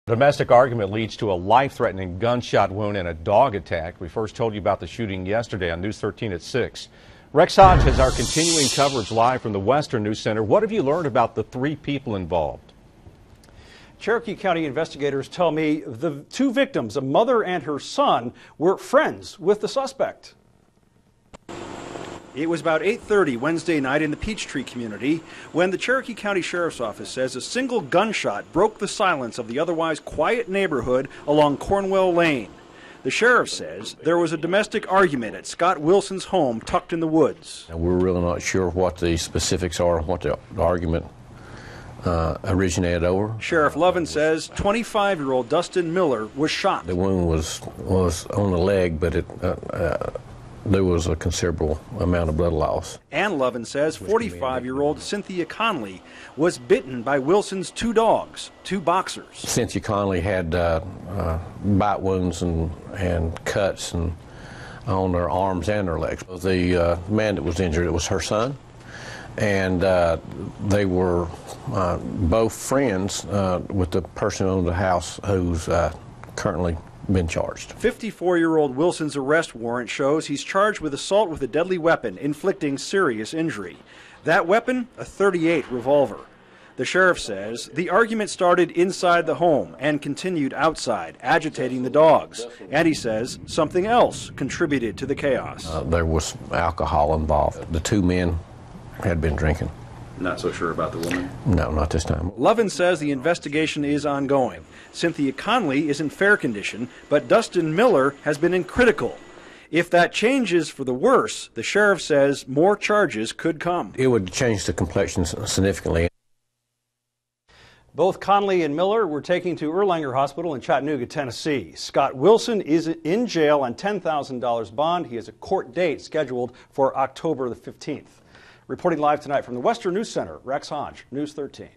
Domestic argument leads to a life-threatening gunshot wound and a dog attack. We first told you about the shooting yesterday on News 13 at 6. Rex Hodge has our continuing coverage live from the Western News Center. What have you learned about the 3 people involved? Cherokee County investigators tell me the 2 victims, a mother and her son, were friends with the suspect. It was about 8:30 Wednesday night in the Peachtree community when the Cherokee County Sheriff's Office says a single gunshot broke the silence of the otherwise quiet neighborhood along Cornwell Lane. The sheriff says there was a domestic argument at Scott Wilson's home tucked in the woods. We're really not sure what the specifics are, what the argument originated over. Sheriff Lovin says 25-year-old Dustin Miller was shot. The wound was on the leg, but there was a considerable amount of blood loss. And Lovin says 45-year-old Cynthia Conley was bitten by Wilson's 2 dogs, 2 boxers. Cynthia Conley had bite wounds and cuts on her arms and her legs. The man that was injured, it was her son, and they were both friends with the person who owned the house who's currently been charged. 54-year-old Wilson's arrest warrant shows he's charged with assault with a deadly weapon, inflicting serious injury. That weapon, a .38 revolver. The sheriff says the argument started inside the home and continued outside, agitating the dogs. And he says something else contributed to the chaos. There was alcohol involved. The 2 men had been drinking. Not so sure about the woman? No, not this time. Lovin says the investigation is ongoing. Cynthia Conley is in fair condition, but Dustin Miller has been in critical. If that changes for the worse, the sheriff says more charges could come. It would change the complexion significantly. Both Conley and Miller were taken to Erlanger Hospital in Chattanooga, Tennessee. Scott Wilson is in jail on $10,000 bond. He has a court date scheduled for October the 15th. Reporting live tonight from the Western News Center, Rex Hodge, News 13.